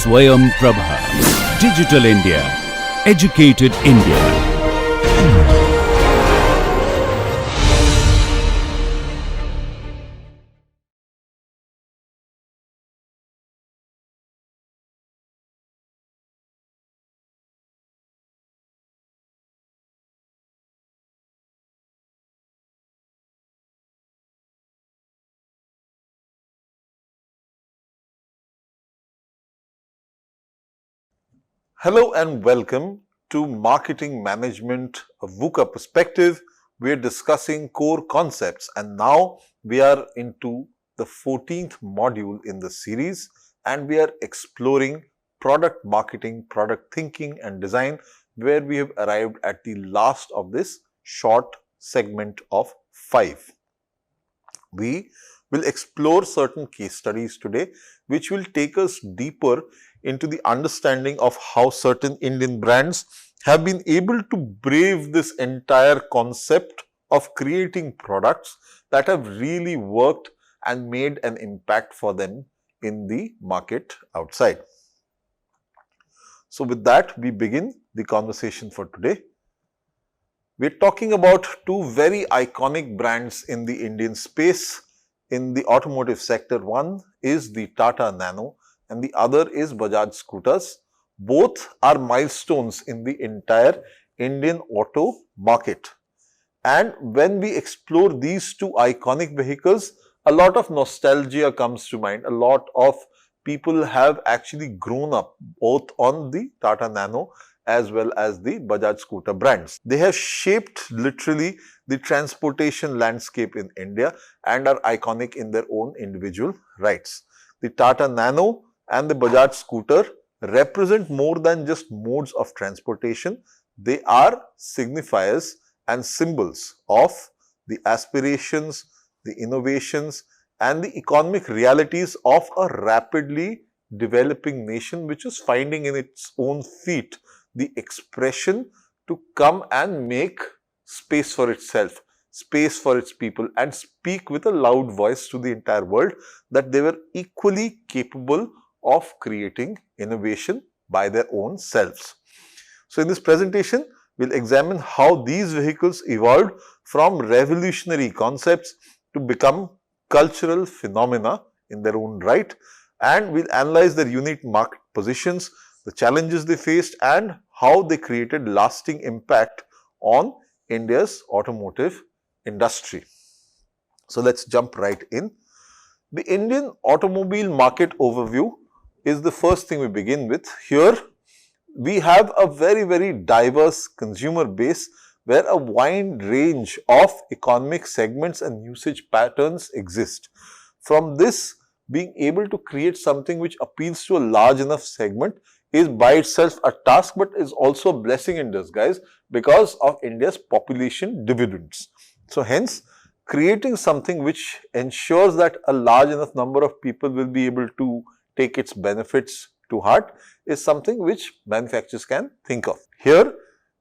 Swayam Prabha. Digital India. Educated India. Hello and welcome to Marketing Management, a VUCA perspective. We are discussing core concepts and now we are into the 14th module in the series and we are exploring product marketing, product thinking and design, where we have arrived at the last of this short segment of 5. We will explore certain case studies today which will take us deeper into the understanding of how certain Indian brands have been able to brave this entire concept of creating products that have really worked and made an impact for them in the market outside. So with that, we begin the conversation for today. We're talking about two very iconic brands in the Indian space in the automotive sector. One is the Tata Nano and the other is Bajaj Scooters. Both are milestones in the entire Indian auto market. And when we explore these two iconic vehicles, a lot of nostalgia comes to mind. A lot of people have actually grown up both on the Tata Nano as well as the Bajaj Scooter brands. They have shaped literally the transportation landscape in India and are iconic in their own individual rights. The Tata Nano and the Bajaj Scooter represent more than just modes of transportation. They are signifiers and symbols of the aspirations, the innovations and the economic realities of a rapidly developing nation which is finding in its own feet the expression to come and make space for itself, space for its people and speak with a loud voice to the entire world that they were equally capable of creating innovation by their own selves. So in this presentation, we'll examine how these vehicles evolved from revolutionary concepts to become cultural phenomena in their own right, and we'll analyze their unique market positions, the challenges they faced and how they created lasting impact on India's automotive industry. So let's jump right in. The Indian automobile market overview is the first thing we begin with. Here we have a very diverse consumer base where a wide range of economic segments and usage patterns exist. From this, being able to create something which appeals to a large enough segment is by itself a task, but is also a blessing in disguise because of India's population dividends. So hence, creating something which ensures that a large enough number of people will be able to take its benefits to heart is something which manufacturers can think of. Here,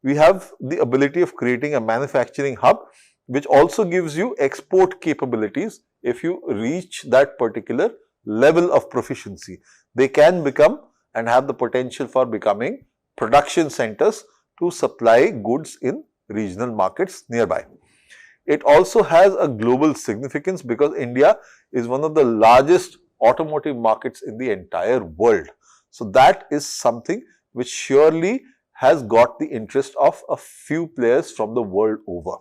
we have the ability of creating a manufacturing hub which also gives you export capabilities. If you reach that particular level of proficiency, they can become and have the potential for becoming production centers to supply goods in regional markets nearby. It also has a global significance because India is one of the largest automotive markets in the entire world. So that is something which surely has got the interest of a few players from the world over.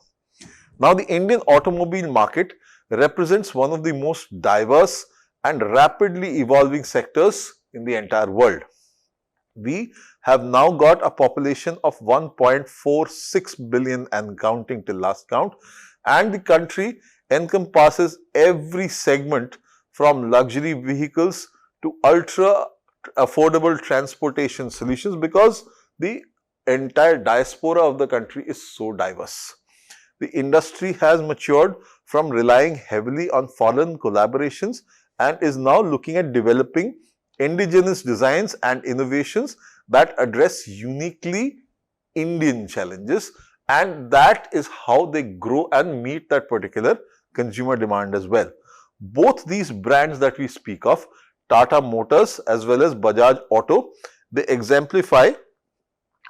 Now, the Indian automobile market represents one of the most diverse and rapidly evolving sectors in the entire world. We have now got a population of 1.46 billion and counting till last count, and the country encompasses every segment from luxury vehicles to ultra affordable transportation solutions because the entire diaspora of the country is so diverse. The industry has matured from relying heavily on foreign collaborations and is now looking at developing indigenous designs and innovations that address uniquely Indian challenges, and that is how they grow and meet that particular consumer demand as well. Both these brands that we speak of Tata Motors as well as Bajaj Auto. They exemplify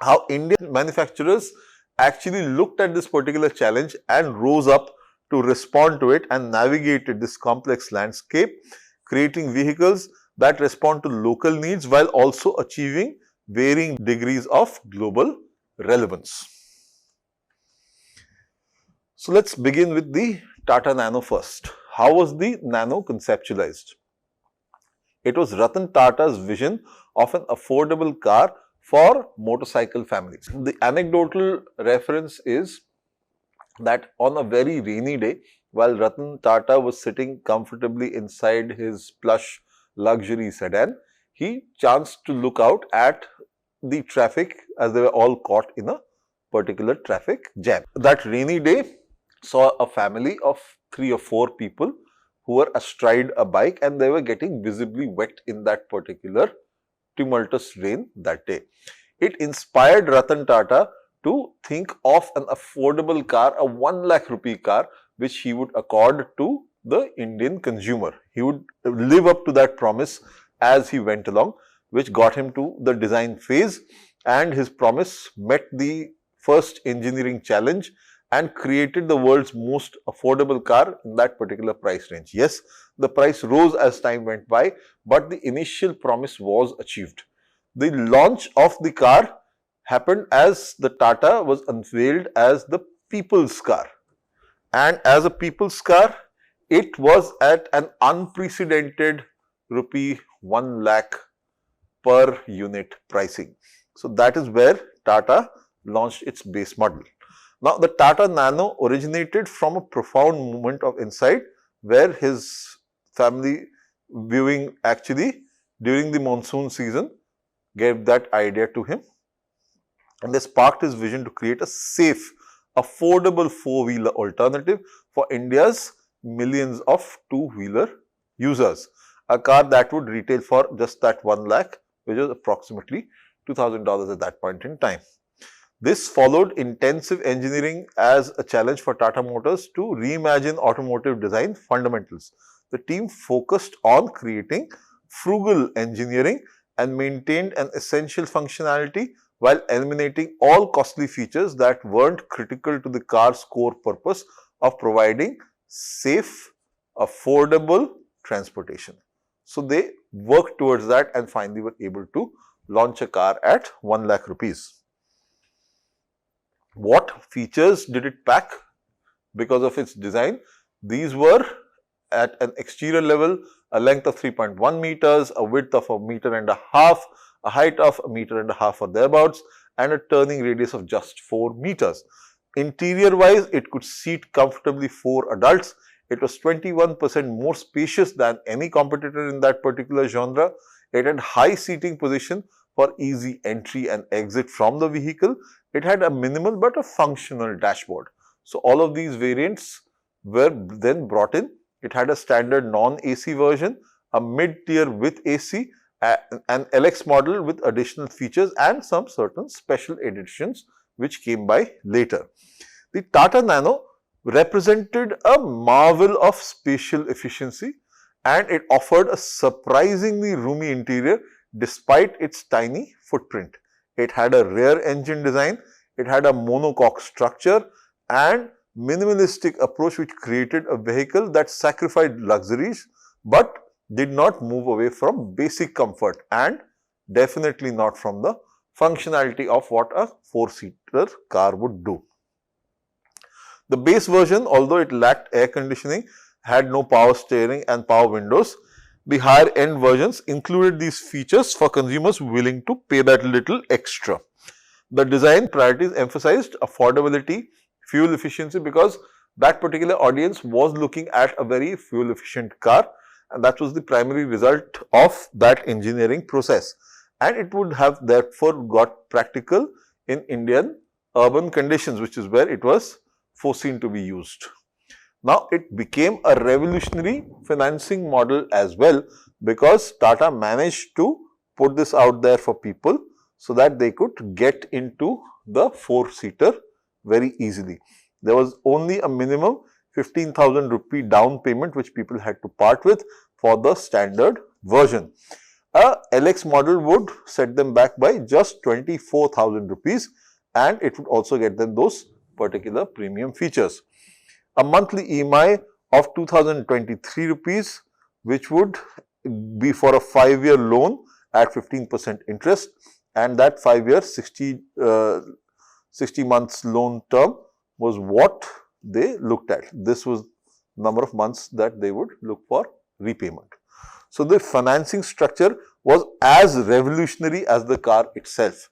how Indian manufacturers actually looked at this particular challenge and rose up to respond to it and navigated this complex landscape, creating vehicles that respond to local needs while also achieving varying degrees of global relevance. So let's begin with the Tata Nano first. How was the Nano conceptualized? It was Ratan Tata's vision of an affordable car for motorcycle families. The anecdotal reference is that on a very rainy day, while Ratan Tata was sitting comfortably inside his plush luxury sedan, he chanced to look out at the traffic as they were all caught in a particular traffic jam. That rainy day saw a family of 3 or 4 people who were astride a bike and they were getting visibly wet in that particular tumultuous rain that day. It inspired Ratan Tata to think of an affordable car, a 1 lakh rupee car, which he would accord to the Indian consumer. He would live up to that promise as he went along, which got him to the design phase, and his promise met the first engineering challenge and created the world's most affordable car in that particular price range. Yes, the price rose as time went by, but the initial promise was achieved. The launch of the car happened as the Tata was unveiled as the people's car. And as a people's car, it was at an unprecedented rupee 1 lakh per unit pricing. So that is where Tata launched its base model. Now, the Tata Nano originated from a profound moment of insight where his family viewing actually during the monsoon season gave that idea to him, and they sparked his vision to create a safe, affordable 4-wheeler alternative for India's millions of 2-wheeler users. A car that would retail for just that 1 lakh, which was approximately $2,000 at that point in time. This followed intensive engineering as a challenge for Tata Motors to reimagine automotive design fundamentals. The team focused on creating frugal engineering and maintained an essential functionality while eliminating all costly features that weren't critical to the car's core purpose of providing safe, affordable transportation. So they worked towards that and finally were able to launch a car at 1 lakh rupees. What features did it pack because of its design? These were at an exterior level, a length of 3.1 meters, a width of 1.5 meters, a height of 1.5 meters or thereabouts, and a turning radius of just 4 meters. Interior wise, it could seat comfortably 4 adults. It was 21% more spacious than any competitor in that particular genre. It had high seating position for easy entry and exit from the vehicle. It had a minimal but a functional dashboard. So all of these variants were then brought in. It had a standard non-AC version, a mid-tier with AC, an LX model with additional features and some certain special editions which came by later. The Tata Nano represented a marvel of spatial efficiency and it offered a surprisingly roomy interior despite its tiny footprint. It had a rear engine design, it had a monocoque structure and minimalistic approach which created a vehicle that sacrificed luxuries but did not move away from basic comfort and definitely not from the functionality of what a 4-seater car would do. The base version, although it lacked air conditioning, had no power steering and power windows. The higher end versions included these features for consumers willing to pay that little extra. The design priorities emphasized affordability, fuel efficiency because that particular audience was looking at a very fuel efficient car and that was the primary result of that engineering process. And it would have therefore got practical in Indian urban conditions, which is where it was foreseen to be used. Now, it became a revolutionary financing model as well because Tata managed to put this out there for people so that they could get into the 4-seater very easily. There was only a minimum 15,000 rupee down payment which people had to part with for the standard version. A LX model would set them back by just 24,000 rupees, and it would also get them those particular premium features. A monthly EMI of 2023 rupees, which would be for a 5-year loan at 15% interest, and that 5-year 60 months loan term was what they looked at. This was number of months that they would look for repayment. So the financing structure was as revolutionary as the car itself.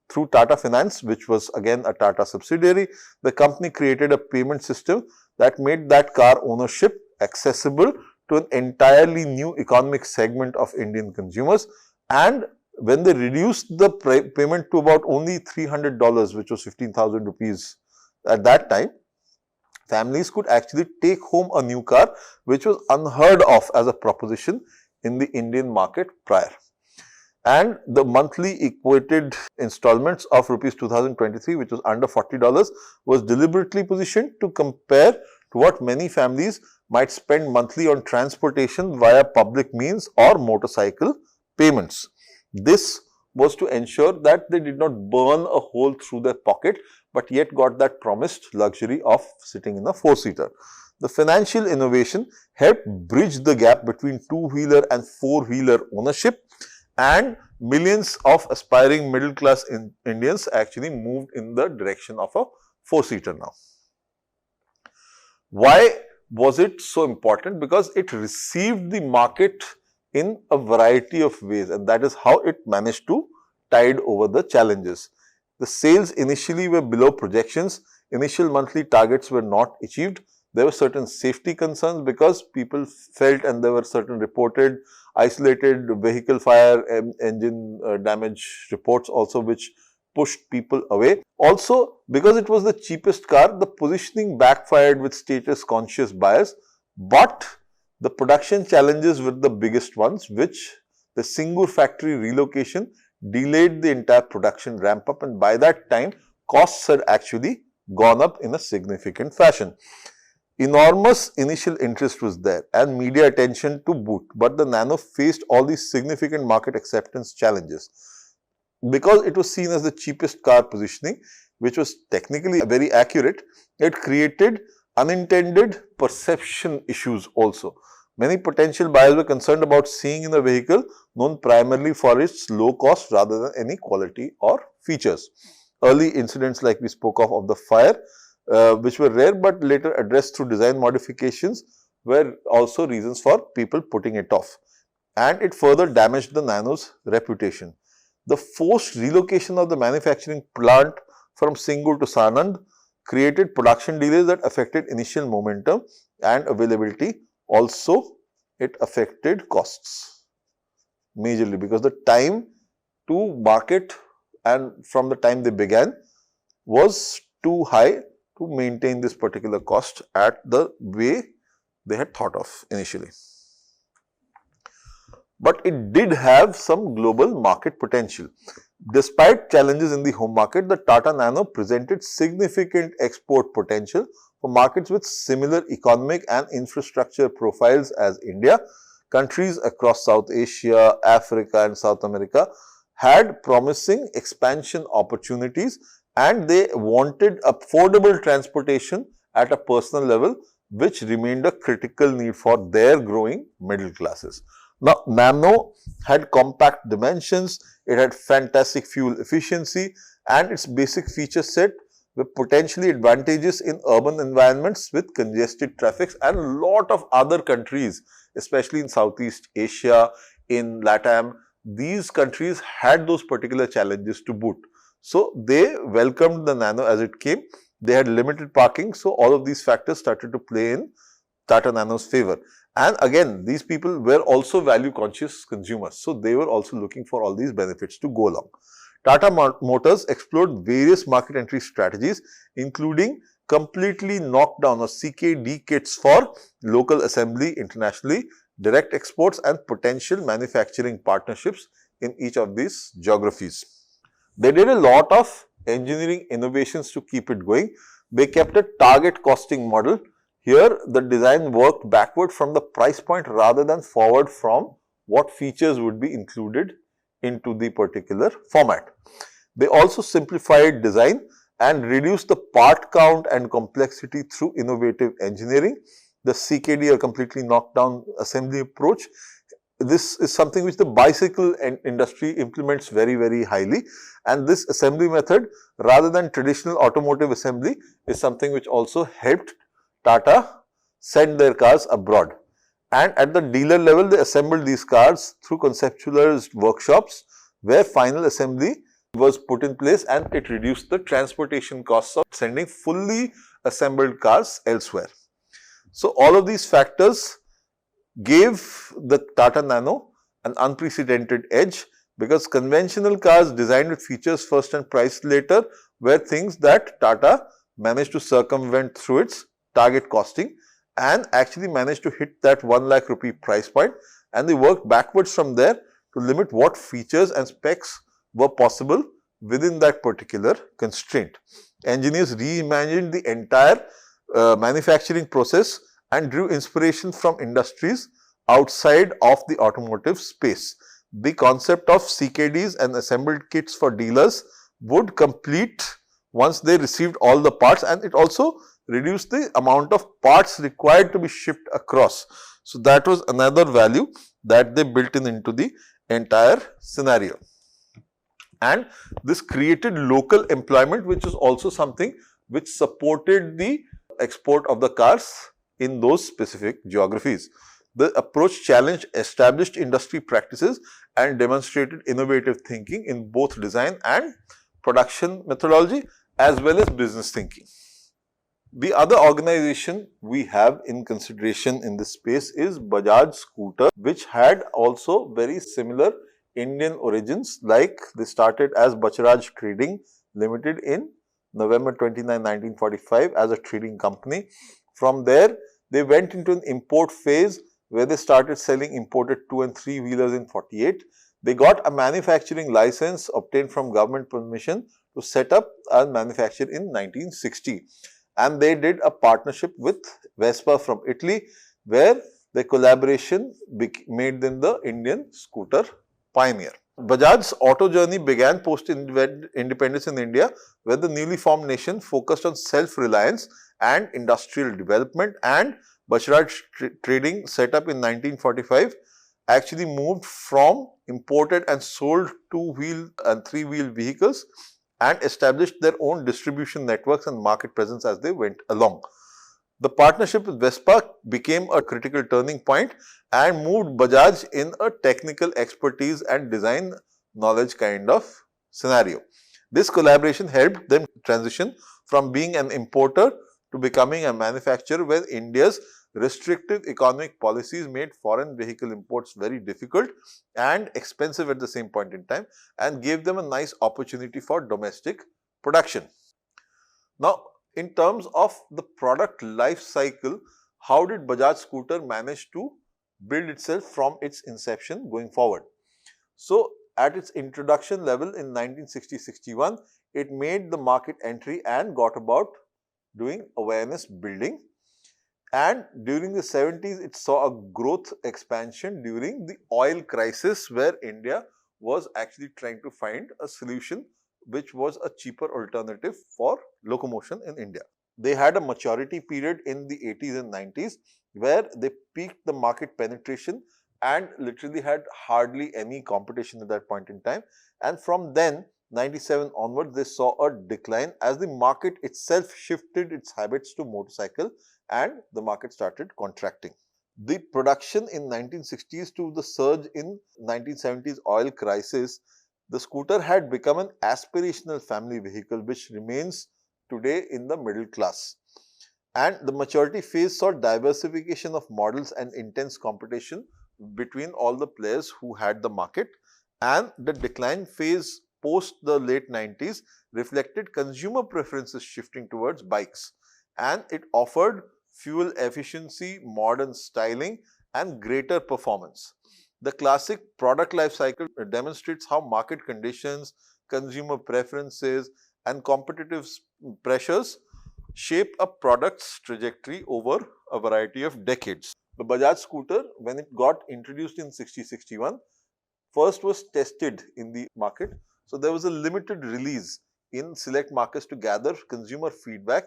Through Tata Finance, which was again a Tata subsidiary, the company created a payment system that made that car ownership accessible to an entirely new economic segment of Indian consumers. And when they reduced the payment to about only $300, which was 15,000 rupees at that time, families could actually take home a new car, which was unheard of as a proposition in the Indian market prior. And the monthly equated installments of rupees 2023, which was under $40, was deliberately positioned to compare to what many families might spend monthly on transportation via public means or motorcycle payments. This was to ensure that they did not burn a hole through their pocket, but yet got that promised luxury of sitting in a 4-seater. The financial innovation helped bridge the gap between 2-wheeler and 4-wheeler ownership, and millions of aspiring middle class Indians actually moved in the direction of a 4-seater now. Why was it so important? Because it received the market in a variety of ways, and that is how it managed to tide over the challenges. The sales initially were below projections. Initial monthly targets were not achieved. There were certain safety concerns because people felt, and there were certain reported isolated vehicle fire, engine damage reports also, which pushed people away. Also, because it was the cheapest car, the positioning backfired with status conscious buyers, but the production challenges were the biggest ones, which the Singur factory relocation delayed the entire production ramp up, and by that time costs had actually gone up in a significant fashion. Enormous initial interest was there and media attention to boot, but the Nano faced all these significant market acceptance challenges. Because it was seen as the cheapest car positioning, which was technically very accurate, it created unintended perception issues also. Many potential buyers were concerned about seeing in a vehicle known primarily for its low cost rather than any quality or features. Early incidents like we spoke of the fire, which were rare but later addressed through design modifications, were also reasons for people putting it off. And it further damaged the Nano's reputation. The forced relocation of the manufacturing plant from Singur to Sanand created production delays that affected initial momentum and availability. Also, it affected costs majorly because the time to market and from the time they began was too high to maintain this particular cost at the way they had thought of initially. But it did have some global market potential. Despite challenges in the home market, the Tata Nano presented significant export potential for markets with similar economic and infrastructure profiles as India. Countries across South Asia, Africa and South America had promising expansion opportunities, and they wanted affordable transportation at a personal level, which remained a critical need for their growing middle classes. Now, Nano had compact dimensions, it had fantastic fuel efficiency, and its basic feature set were potentially advantageous in urban environments with congested traffic, and a lot of other countries, especially in Southeast Asia, in LATAM, these countries had those particular challenges to boot. So, they welcomed the Nano as it came. They had limited parking, so all of these factors started to play in Tata Nano's favor. And again, these people were also value conscious consumers, so they were also looking for all these benefits to go along. Tata Motors explored various market entry strategies, including completely knocked down or CKD kits for local assembly internationally, direct exports and potential manufacturing partnerships in each of these geographies. They did a lot of engineering innovations to keep it going. They kept a target costing model. Here, the design worked backward from the price point rather than forward from what features would be included into the particular format. They also simplified design and reduced the part count and complexity through innovative engineering. The CKD, or completely knocked down assembly approach, this is something which the bicycle industry implements very, very highly, and this assembly method, rather than traditional automotive assembly, is something which also helped Tata send their cars abroad. And at the dealer level, they assembled these cars through conceptualized workshops where final assembly was put in place, and it reduced the transportation costs of sending fully assembled cars elsewhere. So all of these factors gave the Tata Nano an unprecedented edge, because conventional cars designed with features first and priced later were things that Tata managed to circumvent through its target costing and actually managed to hit that 1 lakh rupee price point, and they worked backwards from there to limit what features and specs were possible within that particular constraint. Engineers reimagined the entire manufacturing process and drew inspiration from industries outside of the automotive space. The concept of CKDs and assembled kits for dealers would complete once they received all the parts, and it also reduced the amount of parts required to be shipped across. So that was another value that they built into the entire scenario. And this created local employment, which is also something which supported the export of the cars in those specific geographies. The approach challenged established industry practices and demonstrated innovative thinking in both design and production methodology, as well as business thinking. The other organization we have in consideration in this space is Bajaj Scooter, which had also very similar Indian origins. Like, they started as Bajaj Trading Limited in November 29, 1945 as a trading company. From there, they went into an import phase where they started selling imported 2 and 3 wheelers in 48. They got a manufacturing license obtained from government permission to set up and manufacture in 1960. And they did a partnership with Vespa from Italy, where the collaboration made them the Indian scooter pioneer. Bajaj's auto journey began post-independence in India, where the newly formed nation focused on self-reliance and industrial development, and Bajaj Trading, set up in 1945, actually moved from imported and sold 2-wheel and 3-wheel vehicles and established their own distribution networks and market presence as they went along. The partnership with Vespa became a critical turning point and moved Bajaj in a technical expertise and design knowledge kind of scenario. This collaboration helped them transition from being an importer to becoming a manufacturer, where India's restrictive economic policies made foreign vehicle imports very difficult and expensive at the same point in time, and gave them a nice opportunity for domestic production. Now, in terms of the product life cycle, how did Bajaj Scooter manage to build itself from its inception going forward? So, at its introduction level in 1960-61, it made the market entry and got about doing awareness building. And during the 70s, it saw a growth expansion during the oil crisis, where India was actually trying to find a solution which was a cheaper alternative for locomotion in India. They had a maturity period in the 80s and 90s, where they peaked the market penetration and literally had hardly any competition at that point in time. And from then, 97 onwards, they saw a decline as the market itself shifted its habits to motorcycle and the market started contracting. The production in 1960s to the surge in 1970s oil crisis, the scooter had become an aspirational family vehicle which remains today in the middle class. And the maturity phase saw diversification of models and intense competition between all the players who had the market. And the decline phase post the late 90s reflected consumer preferences shifting towards bikes, and it offered fuel efficiency, modern styling, and greater performance. The classic product life cycle demonstrates how market conditions, consumer preferences, and competitive pressures shape a product's trajectory over a variety of decades. The Bajaj scooter, when it got introduced in 6061, first was tested in the market. So there was a limited release in select markets to gather consumer feedback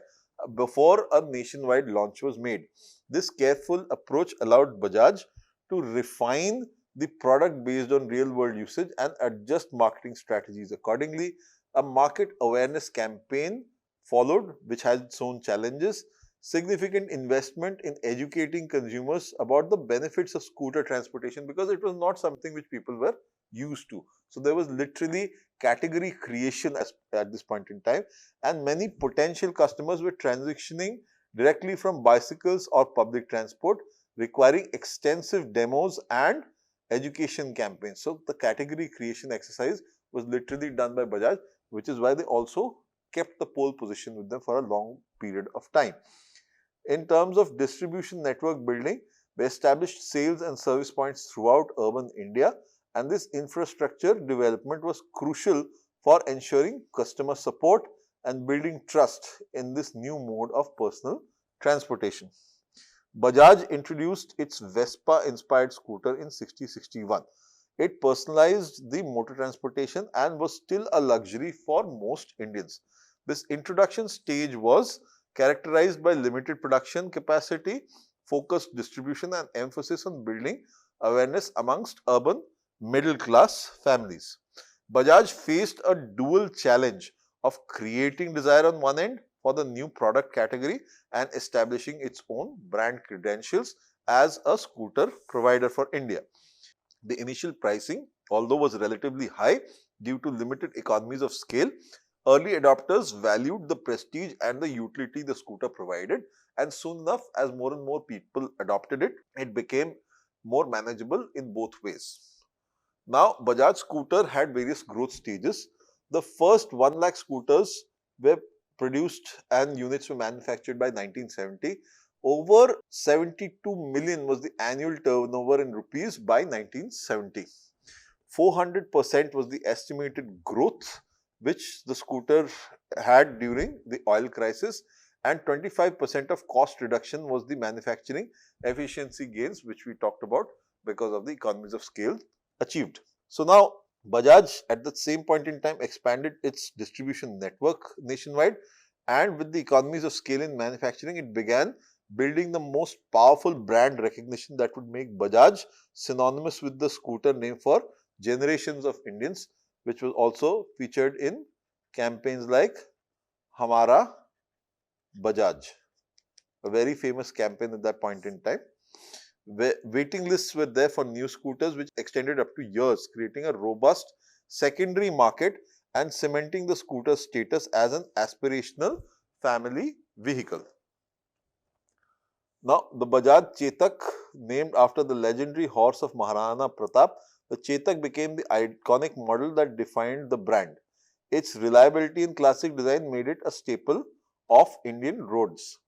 before a nationwide launch was made. This careful approach allowed Bajaj to refine the product based on real world usage and adjust marketing strategies accordingly. A market awareness campaign followed, which had its own challenges. Significant investment in educating consumers about the benefits of scooter transportation, because it was not something which people were used to. So there was literally category creation at this point in time, and many potential customers were transitioning directly from bicycles or public transport, requiring extensive demos and education campaigns. So the category creation exercise was literally done by Bajaj, which is why they also kept the pole position with them for a long period of time. In terms of distribution network building, we established sales and service points throughout urban India, and this infrastructure development was crucial for ensuring customer support and building trust in this new mode of personal transportation. Bajaj introduced its Vespa-inspired scooter in 6061. It personalized the motor transportation and was still a luxury for most Indians. This introduction stage was characterized by limited production capacity, focused distribution, and emphasis on building awareness amongst urban middle class families. Bajaj faced a dual challenge of creating desire on one end for the new product category and establishing its own brand credentials as a scooter provider for India. The initial pricing, although was relatively high due to limited economies of scale, early adopters valued the prestige and the utility the scooter provided, and soon enough, as more and more people adopted it, it became more manageable in both ways. Now, Bajaj scooter had various growth stages. The first 1 lakh scooters were produced and units were manufactured by 1970. Over 72 million was the annual turnover in rupees by 1970. 400% was the estimated growth which the scooter had during the oil crisis, and 25% of cost reduction was the manufacturing efficiency gains which we talked about because of the economies of scale achieved. So now Bajaj at the same point in time expanded its distribution network nationwide, and with the economies of scale in manufacturing, it began building the most powerful brand recognition that would make Bajaj synonymous with the scooter name for generations of Indians, which was also featured in campaigns like Hamara Bajaj, a very famous campaign at that point in time. Waiting lists were there for new scooters, which extended up to years, creating a robust secondary market and cementing the scooter's status as an aspirational family vehicle. Now, the Bajaj Chetak, named after the legendary horse of Maharana Pratap, the Chetak became the iconic model that defined the brand. Its reliability and classic design made it a staple of Indian roads.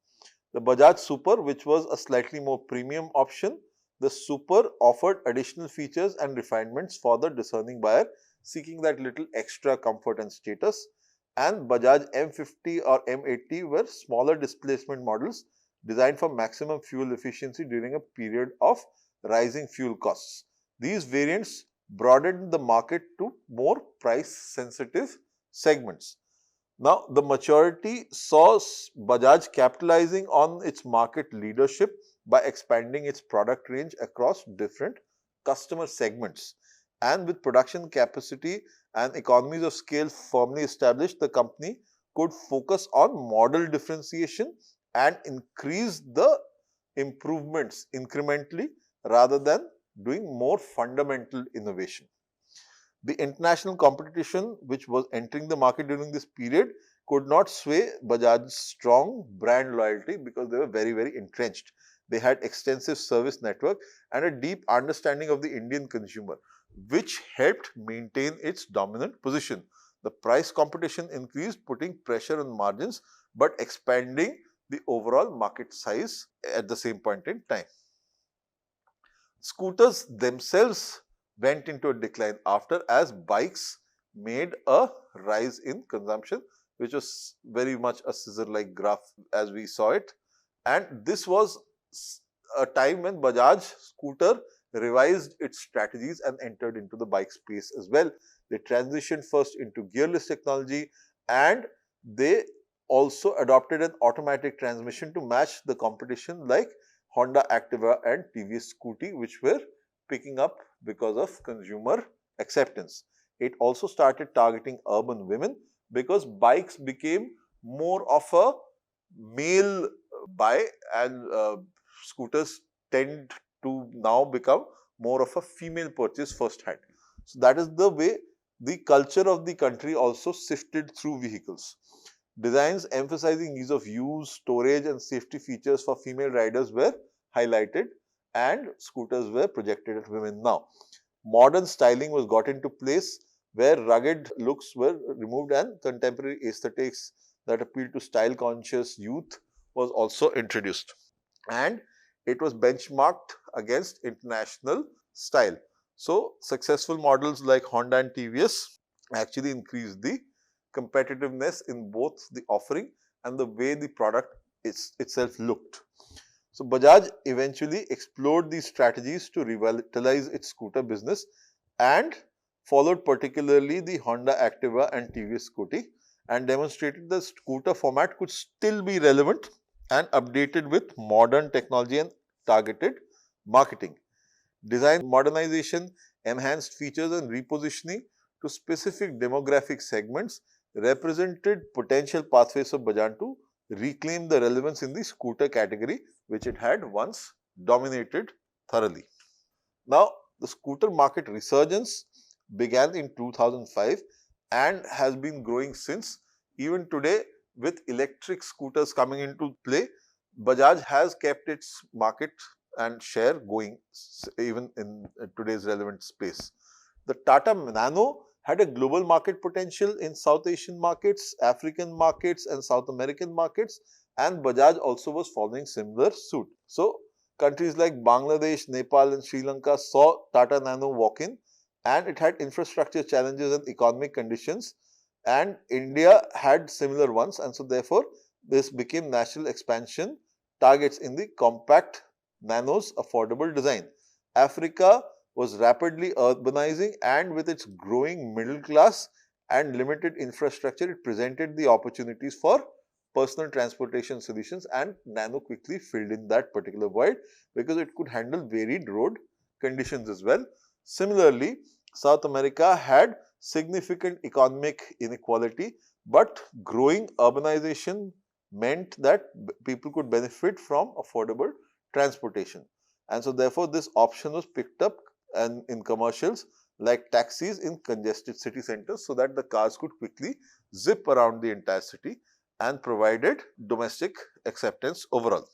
The Bajaj Super, which was a slightly more premium option, the Super offered additional features and refinements for the discerning buyer seeking that little extra comfort and status. And Bajaj M50 or M80 were smaller displacement models designed for maximum fuel efficiency during a period of rising fuel costs. These variants broadened the market to more price sensitive segments. Now, the maturity saw Bajaj capitalizing on its market leadership by expanding its product range across different customer segments. And with production capacity and economies of scale firmly established, the company could focus on model differentiation and increase the improvements incrementally rather than doing more fundamental innovation. The international competition which was entering the market during this period could not sway Bajaj's strong brand loyalty because they were very, very entrenched. They had extensive service network and a deep understanding of the Indian consumer, which helped maintain its dominant position. The price competition increased, putting pressure on margins but expanding the overall market size at the same point in time. Scooters themselves went into a decline after, as bikes made a rise in consumption, which was very much a scissor-like graph as we saw it. And this was a time when Bajaj scooter revised its strategies and entered into the bike space as well. They transitioned first into gearless technology, and they also adopted an automatic transmission to match the competition like Honda Activa and TVS Scooty, which were picking up because of consumer acceptance. It also started targeting urban women because bikes became more of a male buy, and scooters tend to now become more of a female purchase first hand. So that is the way the culture of the country also sifted through vehicles. Designs emphasizing ease of use, storage and safety features for female riders were highlighted, and scooters were projected at women now. Modern styling was got into place where rugged looks were removed and contemporary aesthetics that appealed to style conscious youth was also introduced, and it was benchmarked against international style. So successful models like Honda and TVS actually increased the competitiveness in both the offering and the way the product itself looked. So Bajaj eventually explored these strategies to revitalize its scooter business and followed particularly the Honda Activa and TVS Scooty, and demonstrated the scooter format could still be relevant and updated with modern technology and targeted marketing. Design modernization, enhanced features and repositioning to specific demographic segments represented potential pathways of Bajaj to reclaim the relevance in the scooter category, which it had once dominated thoroughly. Now, the scooter market resurgence began in 2005 and has been growing since. Even today, with electric scooters coming into play, Bajaj has kept its market and share going even in today's relevant space. The Tata Nano had a global market potential in South Asian markets, African markets and South American markets, and Bajaj also was following similar suit. So, countries like Bangladesh, Nepal and Sri Lanka saw Tata Nano walk in, and it had infrastructure challenges and economic conditions, and India had similar ones, and so therefore this became natural expansion targets in the compact Nano's affordable design. Africa was rapidly urbanizing, and with its growing middle class and limited infrastructure, it presented the opportunities for personal transportation solutions, and Nano quickly filled in that particular void because it could handle varied road conditions as well. Similarly, South America had significant economic inequality, but growing urbanization meant that people could benefit from affordable transportation, and so therefore this option was picked up and in commercials like taxis in congested city centers, so that the cars could quickly zip around the entire city and provided domestic acceptance overall.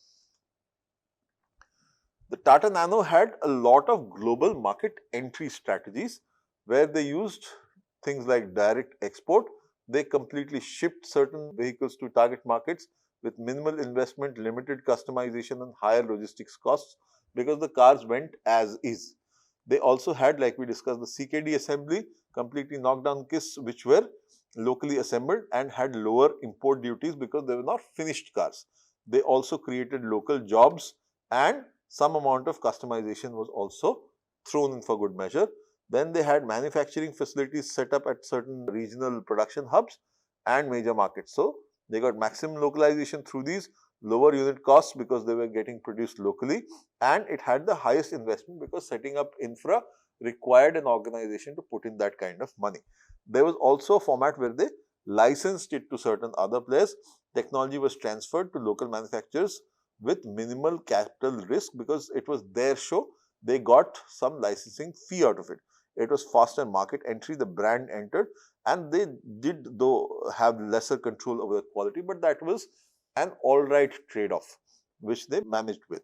The Tata Nano had a lot of global market entry strategies where they used things like direct export. They completely shipped certain vehicles to target markets with minimal investment, limited customization and higher logistics costs because the cars went as is. They also had, like we discussed, the CKD assembly, completely knocked down kits which were locally assembled and had lower import duties because they were not finished cars. They also created local jobs, and some amount of customization was also thrown in for good measure. Then they had manufacturing facilities set up at certain regional production hubs and major markets. So they got maximum localization through these, lower unit costs because they were getting produced locally, and it had the highest investment because setting up infra required an organization to put in that kind of money. There was also a format where they licensed it to certain other players. Technology was transferred to local manufacturers with minimal capital risk because it was their show. They got some licensing fee out of it. It was faster market entry, the brand entered, and they did though have lesser control over the quality, but that was an alright trade-off which they managed with.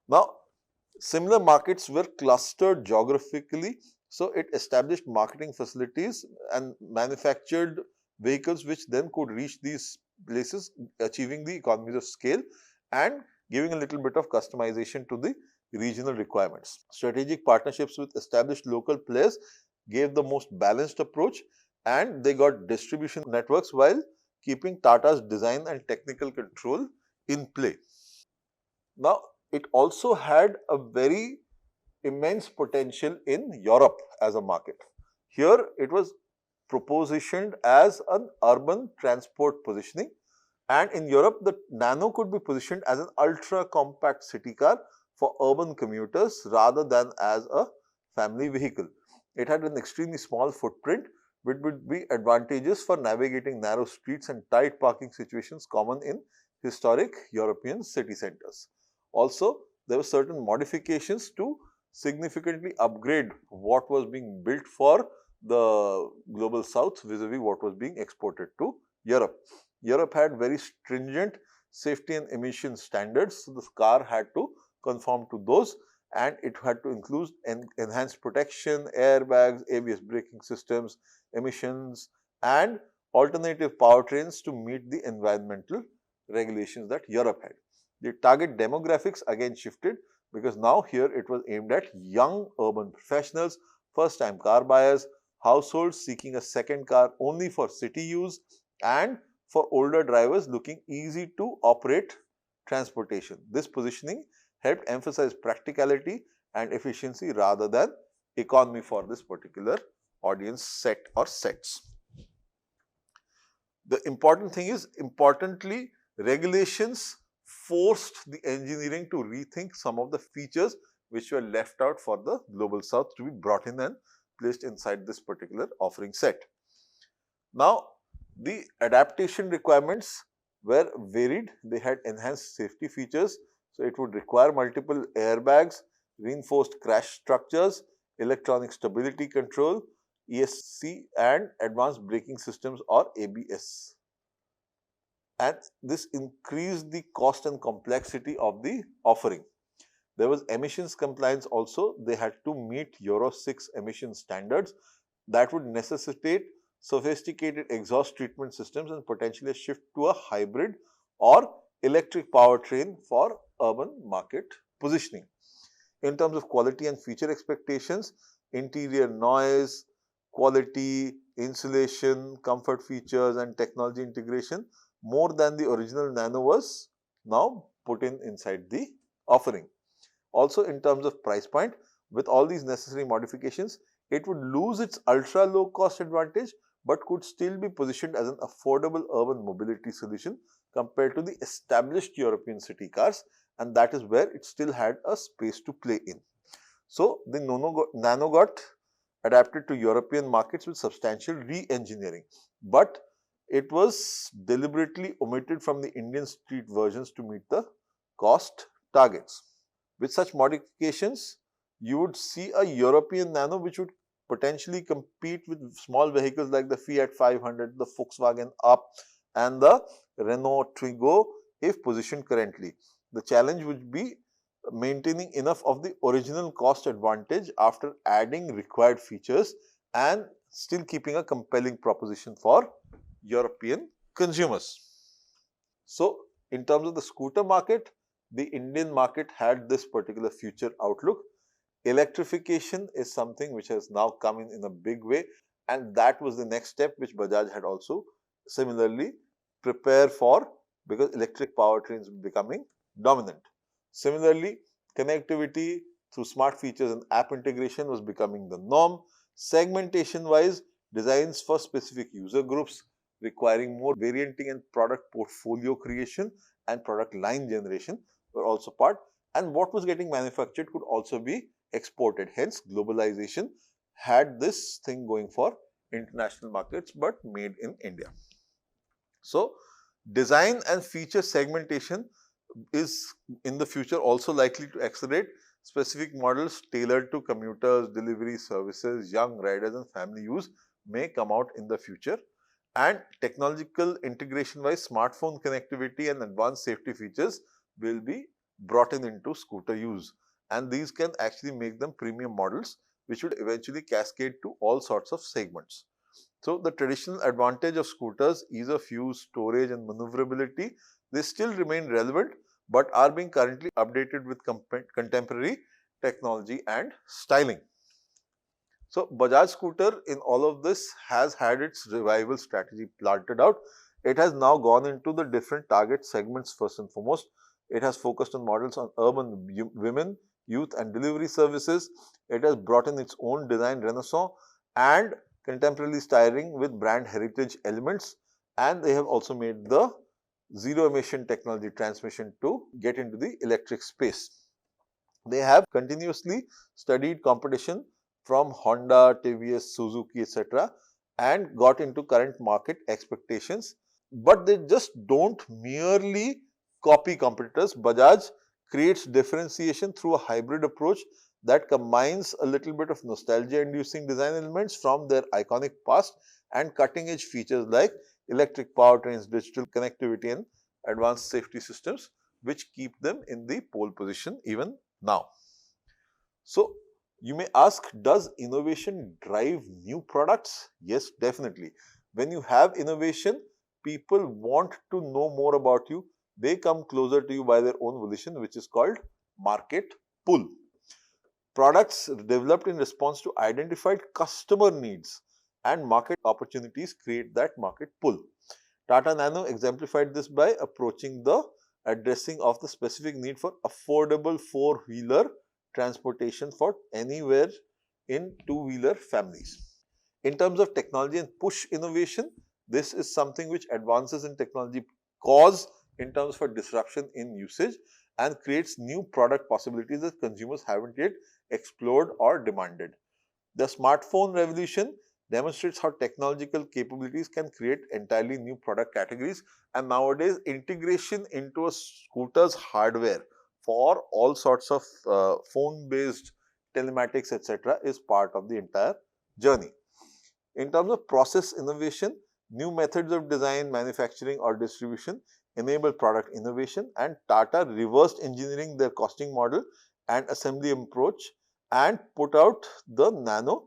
Now, similar markets were clustered geographically, so it established marketing facilities and manufactured vehicles which then could reach these places, achieving the economies of scale and giving a little bit of customization to the regional requirements. Strategic partnerships with established local players gave the most balanced approach, and they got distribution networks while keeping Tata's design and technical control in play. Now, it also had a very immense potential in Europe as a market. Here it was propositioned as an urban transport positioning, and in Europe the Nano could be positioned as an ultra compact city car for urban commuters rather than as a family vehicle. It had an extremely small footprint which would be advantageous for navigating narrow streets and tight parking situations common in historic European city centers. Also, there were certain modifications to significantly upgrade what was being built for the global south vis-a-vis what was being exported to Europe. Europe had very stringent safety and emission standards, so the car had to conform to those, and it had to include enhanced protection, airbags, ABS braking systems, emissions, and alternative powertrains to meet the environmental regulations that Europe had. The target demographics again shifted, because now here it was aimed at young urban professionals, first time car buyers, households seeking a second car only for city use, and for older drivers looking easy to operate transportation. This positioning helped emphasize practicality and efficiency rather than economy for this particular audience set or sets. The important thing is, importantly, regulations forced the engineering to rethink some of the features which were left out for the global south to be brought in and placed inside this particular offering set. Now, the adaptation requirements were varied. They had enhanced safety features, so it would require multiple airbags, reinforced crash structures, electronic stability control, ESC, and advanced braking systems or ABS. And this increased the cost and complexity of the offering. There was emissions compliance also. They had to meet Euro 6 emission standards that would necessitate sophisticated exhaust treatment systems and potentially a shift to a hybrid or electric powertrain for urban market positioning. In terms of quality and feature expectations, interior noise, quality, insulation, comfort features, and technology integration, more than the original Nano was now put in inside the offering. Also, in terms of price point, with all these necessary modifications, it would lose its ultra low cost advantage, but could still be positioned as an affordable urban mobility solution compared to the established European city cars, and that is where it still had a space to play in. So, the Nano got adapted to European markets with substantial re-engineering, but it was deliberately omitted from the Indian street versions to meet the cost targets. With such modifications, you would see a European Nano which would potentially compete with small vehicles like the Fiat 500, the Volkswagen Up, and the Renault Twingo if positioned currently. The challenge would be maintaining enough of the original cost advantage after adding required features and still keeping a compelling proposition for European consumers. So, in terms of the scooter market, the Indian market had this particular future outlook. Electrification is something which has now come in a big way, and that was the next step which Bajaj had also similarly prepared for, because electric powertrains were becoming dominant. Similarly, connectivity through smart features and app integration was becoming the norm. Segmentation wise, designs for specific user groups requiring more varianting and product portfolio creation and product line generation were also part, and what was getting manufactured could also be exported. Hence, globalization had this thing going for international markets but made in India. So, design and feature segmentation is in the future also likely to accelerate. Specific models tailored to commuters, delivery services, young riders and family use may come out in the future. And technological integration wise, smartphone connectivity and advanced safety features will be brought into scooter use, and these can actually make them premium models which would eventually cascade to all sorts of segments. So, the traditional advantage of scooters, ease of use, storage and maneuverability, they still remain relevant but are being currently updated with contemporary technology and styling. So, Bajaj scooter in all of this has had its revival strategy planted out. It has now gone into the different target segments first and foremost. It has focused on models on urban women, youth and delivery services. It has brought in its own design renaissance and contemporary styling with brand heritage elements, and they have also made the zero emission technology transmission to get into the electric space. They have continuously studied competition from Honda, TVS, Suzuki, etc., and got into current market expectations. But they just don't merely copy competitors. Bajaj creates differentiation through a hybrid approach that combines a little bit of nostalgia-inducing design elements from their iconic past and cutting-edge features like electric powertrains, digital connectivity, and advanced safety systems, which keep them in the pole position even now. So, you may ask, does innovation drive new products? Yes, definitely. When you have innovation, people want to know more about you. They come closer to you by their own volition, which is called market pull. Products developed in response to identified customer needs and market opportunities create that market pull. Tata Nano exemplified this by approaching the addressing of the specific need for affordable four-wheeler transportation for anywhere in two-wheeler families. In terms of technology and push innovation, this is something which advances in technology cause in terms of a disruption in usage and creates new product possibilities that consumers haven't yet explored or demanded. The smartphone revolution demonstrates how technological capabilities can create entirely new product categories, and nowadays integration into a scooter's hardware for all sorts of phone-based telematics, etc., is part of the entire journey. In terms of process innovation, new methods of design, manufacturing or distribution enable product innovation, and Tata reversed engineering their costing model and assembly approach and put out the nano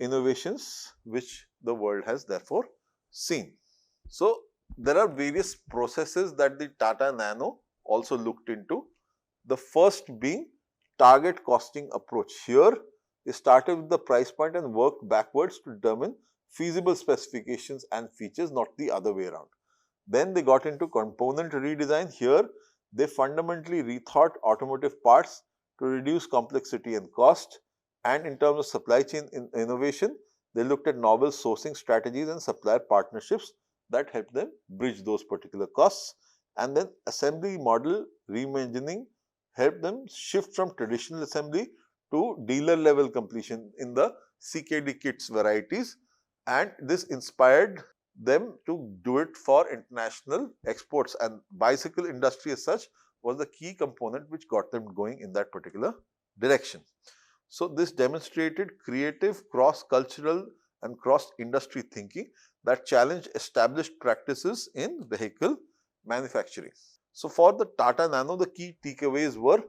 innovations which the world has therefore seen. So, there are various processes that the Tata Nano also looked into. The first being target costing approach. Here, they started with the price point and worked backwards to determine feasible specifications and features, not the other way around. Then they got into component redesign. Here, they fundamentally rethought automotive parts to reduce complexity and cost. And in terms of supply chain innovation, they looked at novel sourcing strategies and supplier partnerships that helped them bridge those particular costs. And then assembly model reimagining helped them shift from traditional assembly to dealer level completion in the CKD kits varieties, and this inspired them to do it for international exports, and bicycle industry as such was the key component which got them going in that particular direction. So, this demonstrated creative cross-cultural and cross-industry thinking that challenged established practices in vehicle manufacturing. So, for the Tata Nano, the key takeaways were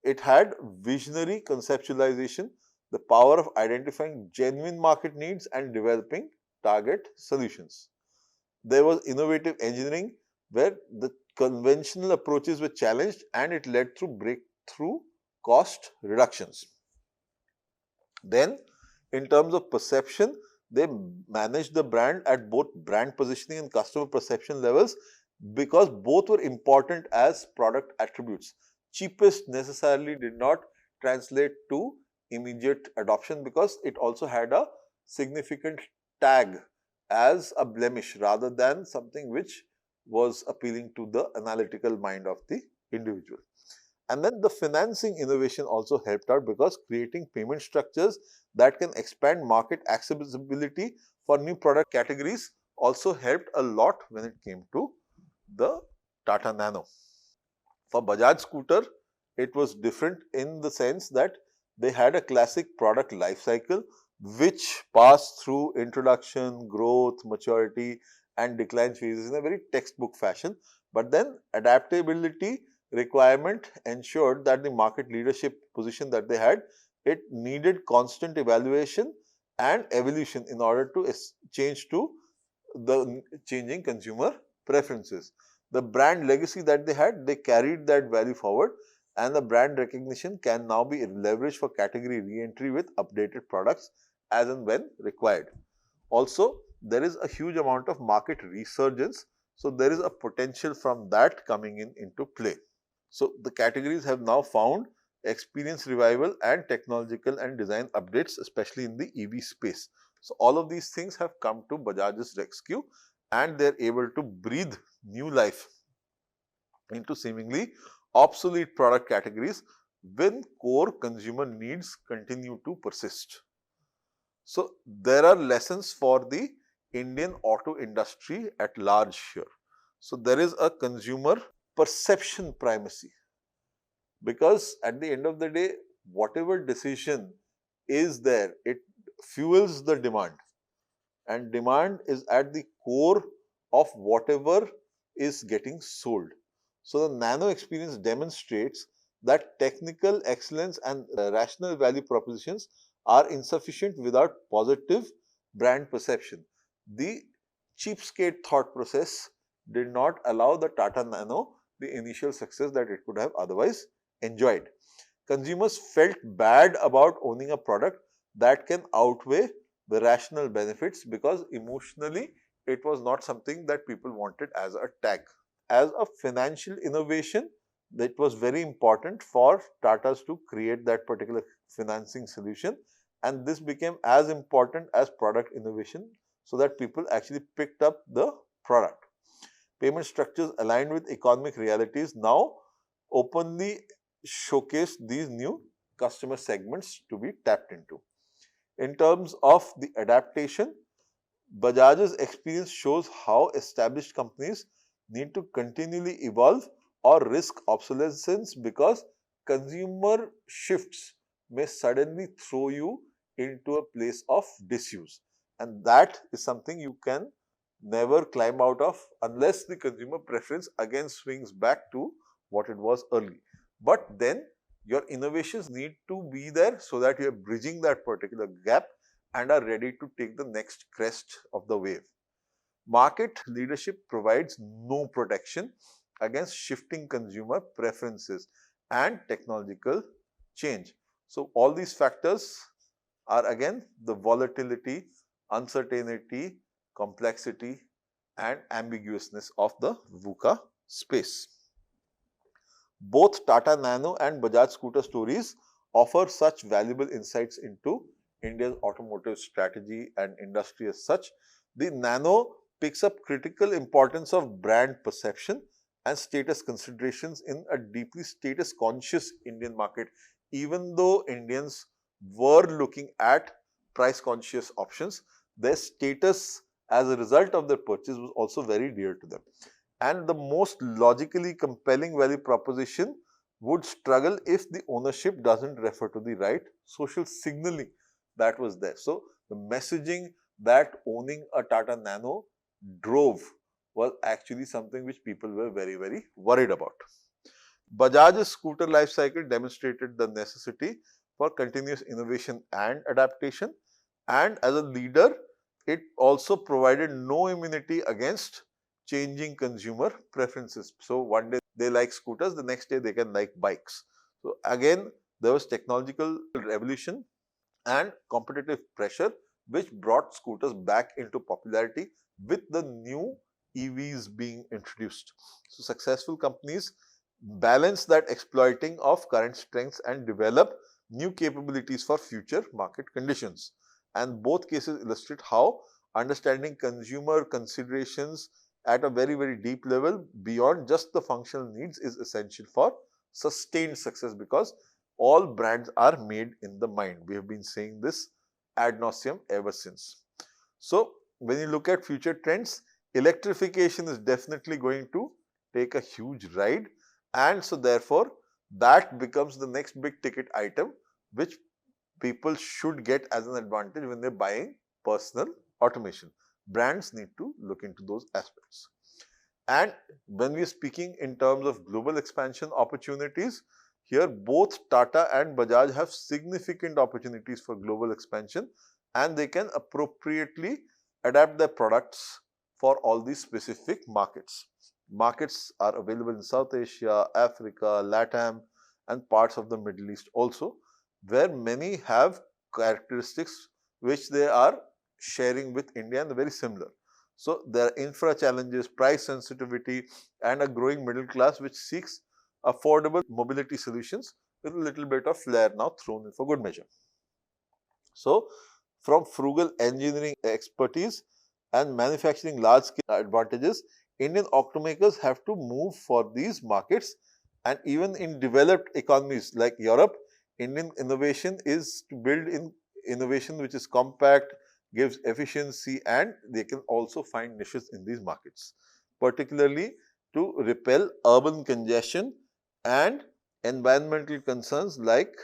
it had visionary conceptualization, the power of identifying genuine market needs and developing target solutions. There was innovative engineering where the conventional approaches were challenged and it led through breakthrough cost reductions. Then, in terms of perception, they managed the brand at both brand positioning and customer perception levels because both were important as product attributes. Cheapest necessarily did not translate to immediate adoption because it also had a significant tag as a blemish rather than something which was appealing to the analytical mind of the individual. And then the financing innovation also helped out because creating payment structures that can expand market accessibility for new product categories also helped a lot when it came to the Tata Nano. For Bajaj scooter, it was different in the sense that they had a classic product life cycle which passed through introduction, growth, maturity and decline phases in a very textbook fashion, but then adaptability requirement ensured that the market leadership position that they had, it needed constant evaluation and evolution in order to change to the changing consumer preferences. The brand legacy that they had, they carried that value forward, and the brand recognition can now be leveraged for category re-entry with updated products as and when required. Also, there is a huge amount of market resurgence, so there is a potential from that coming into play. So the categories have now found experience revival and technological and design updates, especially in the EV space. So all of these things have come to Bajaj's rescue, and they're able to breathe new life into seemingly obsolete product categories when core consumer needs continue to persist. So there are lessons for the Indian auto industry at large here. So there is a consumer perception primacy, because at the end of the day, whatever decision is there, it fuels the demand, and demand is at the core of whatever is getting sold. So the nano experience demonstrates that technical excellence and rational value propositions are insufficient without positive brand perception. The cheapskate thought process did not allow the Tata Nano the initial success that it could have otherwise enjoyed. Consumers felt bad about owning a product that can outweigh the rational benefits, because emotionally it was not something that people wanted as a tag. As a financial innovation, it was very important for Tatas to create that particular financing solution, and this became as important as product innovation, so that people actually picked up the product. Payment structures aligned with economic realities now openly showcase these new customer segments to be tapped into. In terms of the adaptation, Bajaj's experience shows how established companies need to continually evolve or risk obsolescence, because consumer shifts may suddenly throw you into a place of disuse, and that is something you can never climb out of unless the consumer preference again swings back to what it was early. But then your innovations need to be there so that you are bridging that particular gap and are ready to take the next crest of the wave. Market leadership provides no protection against shifting consumer preferences and technological change. So all these factors are again the volatility, uncertainty, complexity and ambiguousness of the VUCA space. Both Tata Nano and Bajaj Scooter stories offer such valuable insights into India's automotive strategy and industry as such. The Nano picks up critical importance of brand perception and status considerations in a deeply status conscious Indian market, even though Indians were looking at price conscious options. Their status as a result of their purchase was also very dear to them. And the most logically compelling value proposition would struggle if the ownership doesn't refer to the right social signaling that was there. So the messaging that owning a Tata Nano drove was actually something which people were very worried about. Bajaj's scooter life cycle demonstrated the necessity for continuous innovation and adaptation, and as a leader, it also provided no immunity against changing consumer preferences. So one day they like scooters, the next day they can like bikes. So again, there was technological revolution and competitive pressure which brought scooters back into popularity with the new EVs being introduced. So successful companies balance that exploiting of current strengths and develop new capabilities for future market conditions. And both cases illustrate how understanding consumer considerations at a very deep level beyond just the functional needs is essential for sustained success, because all brands are made in the mind. We have been saying this ad nauseum ever since. So when you look at future trends, electrification is definitely going to take a huge ride, and so therefore that becomes the next big ticket item which people should get as an advantage when they're buying personal automation. Brands need to look into those aspects. And when we are speaking in terms of global expansion opportunities, here both Tata and Bajaj have significant opportunities for global expansion, and they can appropriately adapt their products for all these specific markets. Markets are available in South Asia, Africa, LATAM and parts of the Middle East also, where many have characteristics which they are sharing with India and very similar. So there are infra challenges, price sensitivity and a growing middle class which seeks affordable mobility solutions with a little bit of flair now thrown in for good measure. So, from frugal engineering expertise and manufacturing large scale advantages, Indian automakers have to move for these markets, and even in developed economies like Europe, Indian innovation is to build in innovation which is compact, gives efficiency, and they can also find niches in these markets, particularly to repel urban congestion and environmental concerns like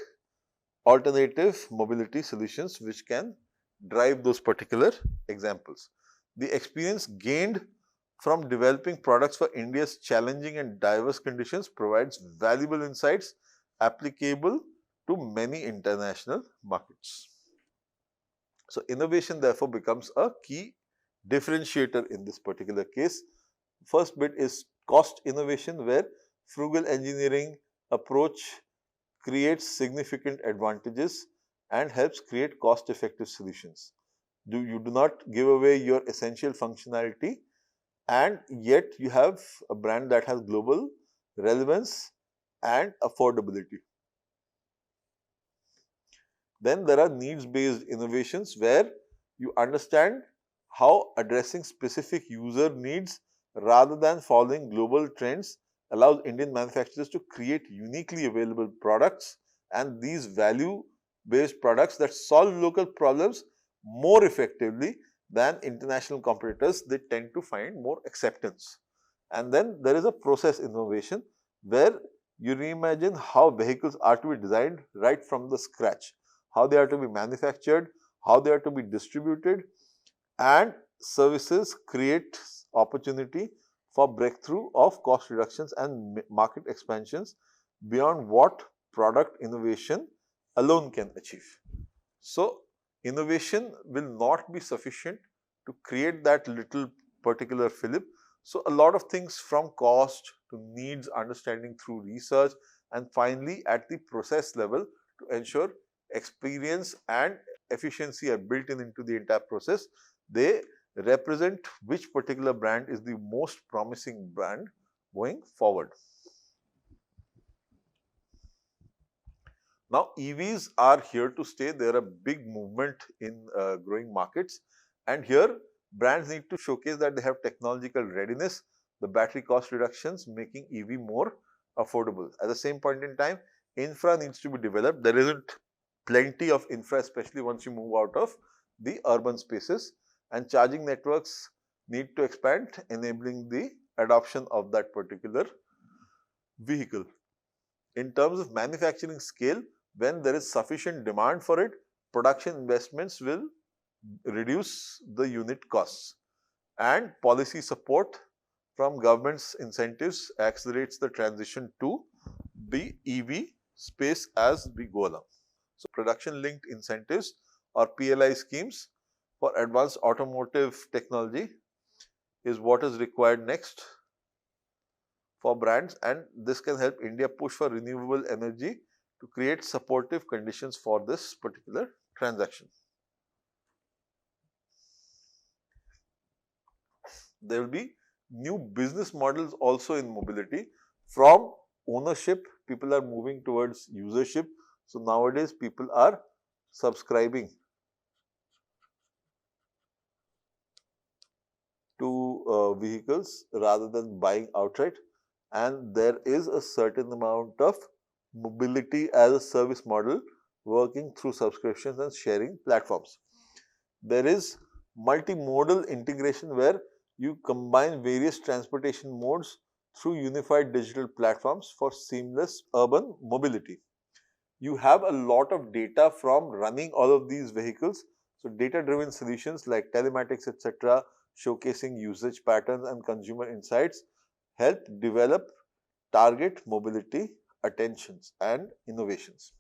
alternative mobility solutions which can drive those particular examples. The experience gained from developing products for India's challenging and diverse conditions provides valuable insights applicable to many international markets. So, innovation therefore becomes a key differentiator in this particular case. First bit is cost innovation, where frugal engineering approach creates significant advantages and helps create cost-effective solutions. You do not give away your essential functionality, and yet you have a brand that has global relevance and affordability. Then there are needs-based innovations where you understand how addressing specific user needs rather than following global trends allows Indian manufacturers to create uniquely available products, and these value-based products that solve local problems more effectively than international competitors, they tend to find more acceptance. And then there is a process innovation where you reimagine how vehicles are to be designed right from the scratch, how they are to be manufactured, how they are to be distributed, and services create opportunity for breakthrough of cost reductions and market expansions beyond what product innovation alone can achieve. So, innovation will not be sufficient to create that little particular fillip. So, a lot of things from cost to needs understanding through research, and finally at the process level to ensure experience and efficiency are built into the entire process. They represent which particular brand is the most promising brand going forward. Now, EVs are here to stay. They are a big movement in growing markets, and here brands need to showcase that they have technological readiness, the battery cost reductions, making EV more affordable. At the same point in time, infra needs to be developed. There isn't plenty of infra, especially once you move out of the urban spaces, and charging networks need to expand, enabling the adoption of that particular vehicle. In terms of manufacturing scale, when there is sufficient demand for it, production investments will reduce the unit costs, and policy support from government's incentives accelerates the transition to the EV space as we go along. So, production linked incentives or PLI schemes for advanced automotive technology is what is required next for brands, and this can help India push for renewable energy to create supportive conditions for this particular transaction. There will be new business models also in mobility. From ownership, people are moving towards usership. So, nowadays people are subscribing to vehicles rather than buying outright, and there is a certain amount of mobility as a service model working through subscriptions and sharing platforms. There is multimodal integration where you combine various transportation modes through unified digital platforms for seamless urban mobility. You have a lot of data from running all of these vehicles. So, data-driven solutions like telematics, etc., showcasing usage patterns and consumer insights help develop target mobility attentions and innovations.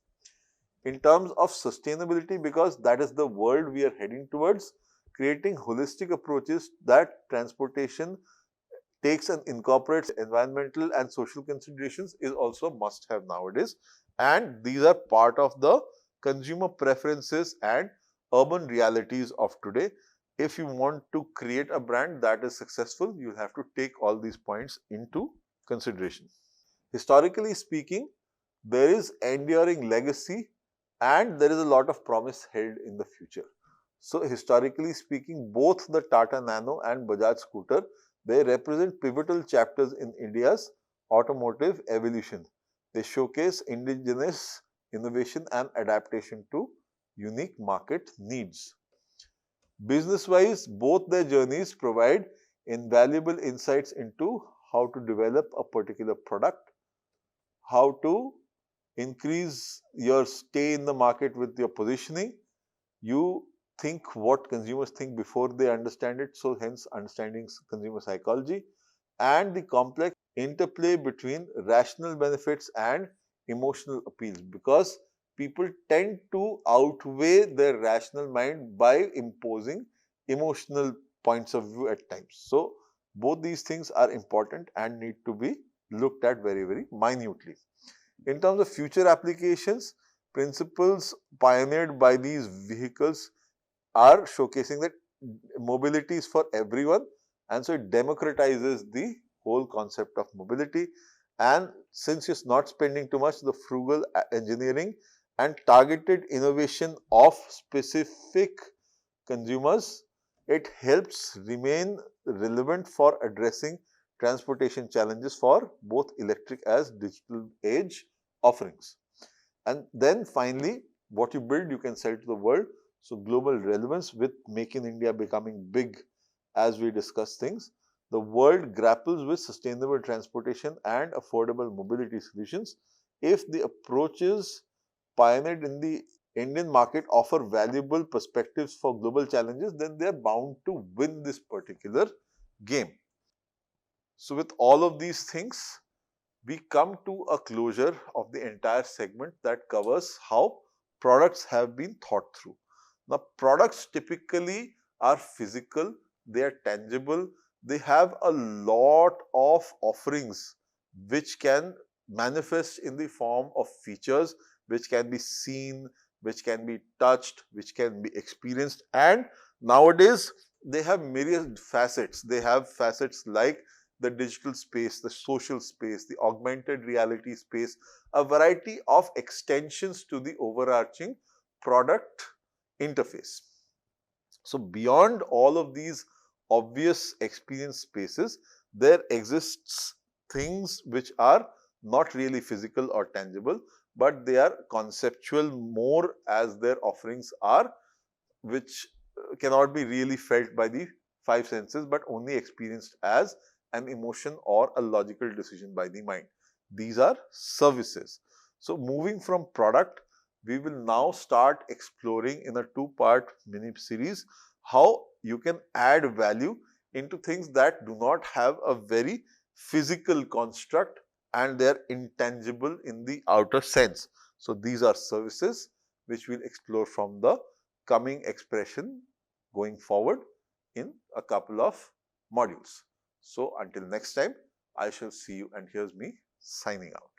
In terms of sustainability, because that is the world we are heading towards, creating holistic approaches that transportation takes and incorporates environmental and social considerations is also a must-have nowadays, and these are part of the consumer preferences and urban realities of today. If you want to create a brand that is successful, you have to take all these points into consideration. Historically speaking, there is enduring legacy and there is a lot of promise held in the future. So historically speaking, both the Tata Nano and Bajaj Scooter, they represent pivotal chapters in India's automotive evolution. They showcase indigenous innovation and adaptation to unique market needs. Business-wise, both their journeys provide invaluable insights into how to develop a particular product, how to increase your stay in the market with your positioning. You think what consumers think before they understand it, so hence understanding consumer psychology and the complex interplay between rational benefits and emotional appeals, because people tend to outweigh their rational mind by imposing emotional points of view at times. So both these things are important and need to be looked at very, very minutely. In terms of future applications, principles pioneered by these vehicles are showcasing that mobility is for everyone, and so it democratizes the whole concept of mobility. And since it's not spending too much, the frugal engineering and targeted innovation of specific consumers, it helps remain relevant for addressing transportation challenges for both electric as digital age offerings. And then finally, what you build, you can sell to the world. So global relevance with Make in India becoming big as we discuss things. The world grapples with sustainable transportation and affordable mobility solutions. If the approaches pioneered in the Indian market offer valuable perspectives for global challenges, then they are bound to win this particular game. So with all of these things, we come to a closure of the entire segment that covers how products have been thought through. Now, products typically are physical, they are tangible, they have a lot of offerings which can manifest in the form of features which can be seen, which can be touched, which can be experienced, and nowadays they have myriad facets. They have facets like the digital space, the social space, the augmented reality space, a variety of extensions to the overarching product interface. So beyond all of these obvious experience spaces, there exists things which are not really physical or tangible, but they are conceptual more as their offerings are, which cannot be really felt by the five senses, but only experienced as an emotion or a logical decision by the mind. These are services. So moving from product, we will now start exploring in a two-part mini series how you can add value into things that do not have a very physical construct and they are intangible in the outer sense. So these are services which we'll explore from the coming expression going forward in a couple of modules. So until next time, I shall see you, and here's me signing out.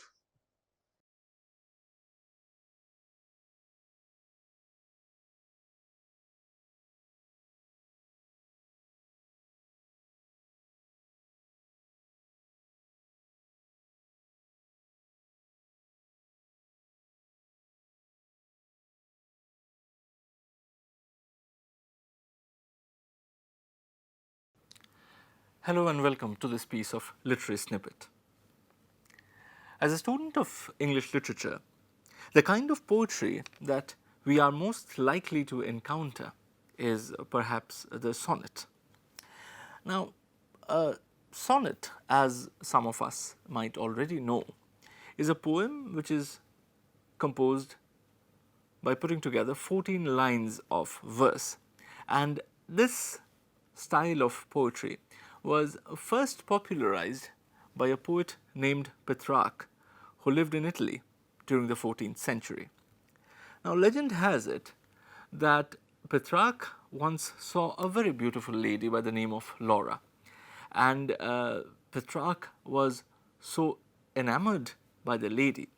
Hello and welcome to this piece of literary snippet. As a student of English literature, the kind of poetry that we are most likely to encounter is perhaps the sonnet. Now, a sonnet, as some of us might already know, is a poem which is composed by putting together 14 lines of verse, and this style of poetry was first popularized by a poet named Petrarch, who lived in Italy during the 14th century. Now, legend has it that Petrarch once saw a very beautiful lady by the name of Laura, and Petrarch was so enamored by the lady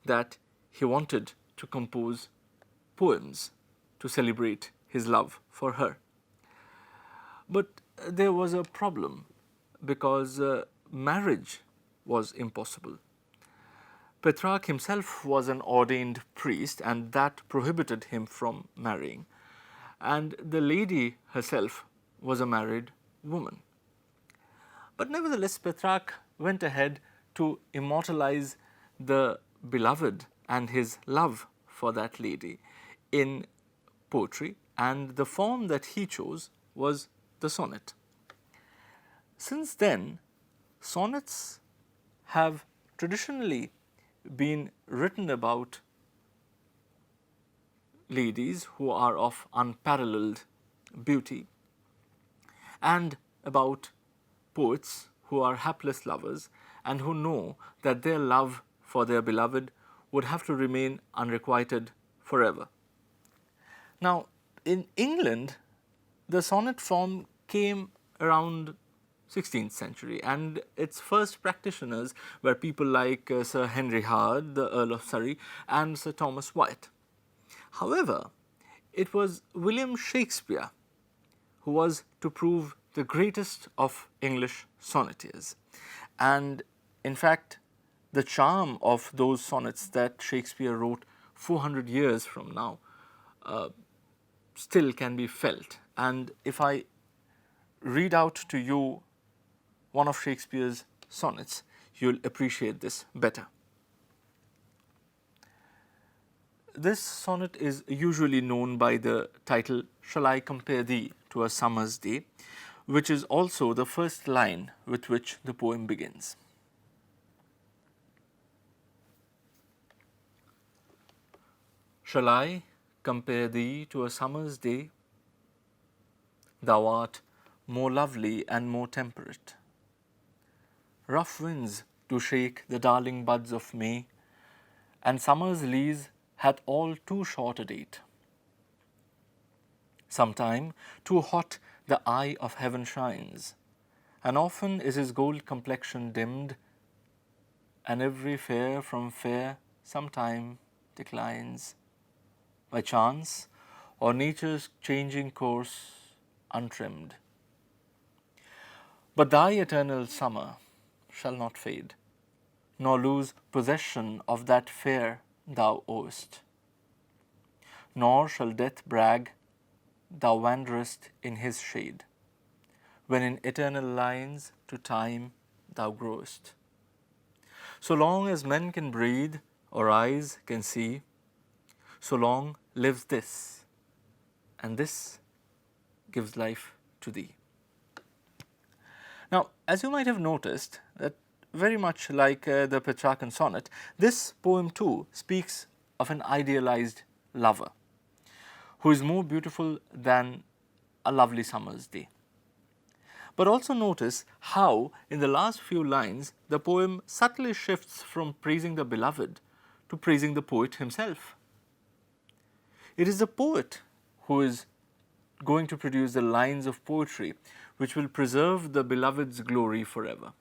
that he wanted to compose poems to celebrate his love for her. But there was a problem because marriage was impossible. Petrarch himself was an ordained priest, and that prohibited him from marrying. And the lady herself was a married woman. But nevertheless, Petrarch went ahead to immortalize the beloved and his love for that lady in poetry, and the form that he chose was the sonnet. Since then, sonnets have traditionally been written about ladies who are of unparalleled beauty, and about poets who are hapless lovers and who know that their love for their beloved would have to remain unrequited forever. Now, in England, the sonnet form came around 16th century, and its first practitioners were people like Sir Henry Howard, the Earl of Surrey, and Sir Thomas Wyatt. However, it was William Shakespeare who was to prove the greatest of English sonneteers. And in fact, the charm of those sonnets that Shakespeare wrote 400 years from now still can be felt. And if I read out to you one of Shakespeare's sonnets, you'll appreciate this better. This sonnet is usually known by the title, "Shall I Compare Thee to a Summer's Day?", which is also the first line with which the poem begins. Shall I compare thee to a summer's day? Thou art more lovely and more temperate. Rough winds do shake the darling buds of May, and summer's lease hath all too short a date. Sometime too hot the eye of heaven shines, and often is his gold complexion dimmed, and every fair from fair sometime declines, by chance or nature's changing course untrimmed. But thy eternal summer shall not fade, nor lose possession of that fair thou owest. Nor shall death brag thou wanderest in his shade, when in eternal lines to time thou growest. So long as men can breathe or eyes can see, so long lives this, and this gives life to thee. Now, as you might have noticed, that very much like the Petrarchan sonnet, this poem too speaks of an idealized lover who is more beautiful than a lovely summer's day. But also notice how, in the last few lines, the poem subtly shifts from praising the beloved to praising the poet himself. It is the poet who is going to produce the lines of poetry which will preserve the beloved's glory forever.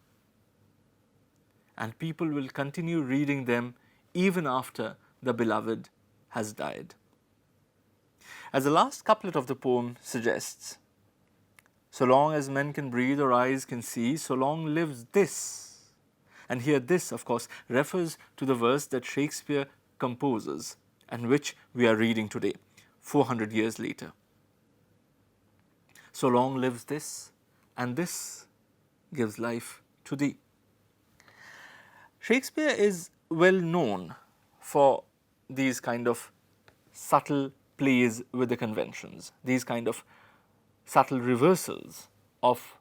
And people will continue reading them even after the beloved has died. As the last couplet of the poem suggests, so long as men can breathe or eyes can see, so long lives this. And here this, of course, refers to the verse that Shakespeare composes and which we are reading today, 400 years later. So long lives this, and this gives life to thee. Shakespeare is well known for these kind of subtle plays with the conventions, these kind of subtle reversals of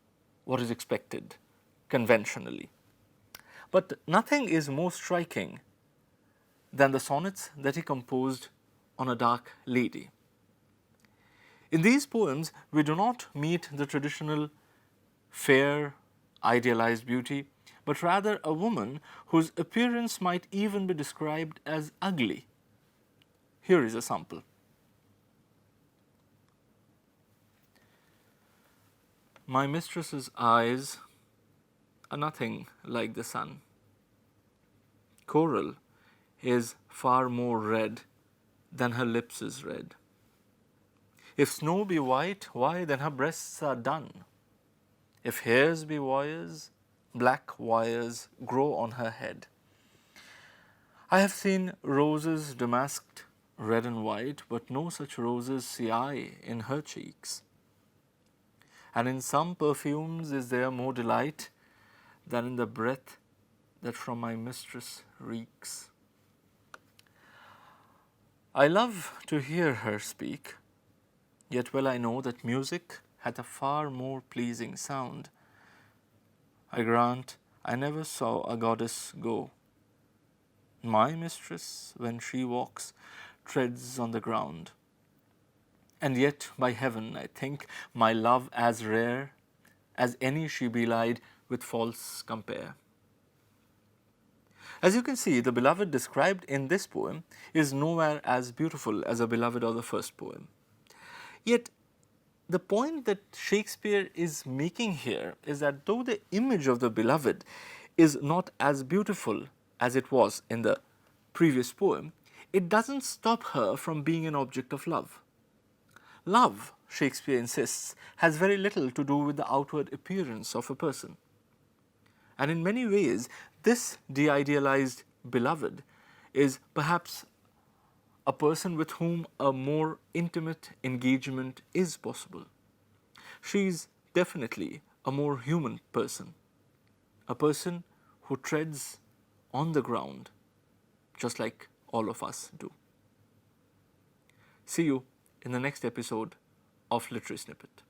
what is expected conventionally. But nothing is more striking than the sonnets that he composed on a dark lady. In these poems, we do not meet the traditional fair, idealized beauty, but rather a woman whose appearance might even be described as ugly. Here is a sample. My mistress's eyes are nothing like the sun. Coral is far more red than her lips is red. If snow be white, why then her breasts are dun. If hairs be wires, black wires grow on her head. I have seen roses damasked red and white, but no such roses see I in her cheeks. And in some perfumes is there more delight than in the breath that from my mistress reeks. I love to hear her speak, yet well I know that music hath a far more pleasing sound. I grant I never saw a goddess go. My mistress, when she walks, treads on the ground. And yet, by heaven, I think my love as rare as any she belied with false compare. As you can see, the beloved described in this poem is nowhere as beautiful as a beloved of the first poem. Yet, the point that Shakespeare is making here is that though the image of the beloved is not as beautiful as it was in the previous poem, it doesn't stop her from being an object of love. Love, Shakespeare insists, has very little to do with the outward appearance of a person. And in many ways, this de-idealized beloved is perhaps a person with whom a more intimate engagement is possible. She's definitely a more human person, a person who treads on the ground, just like all of us do. See you in the next episode of Literary Snippet.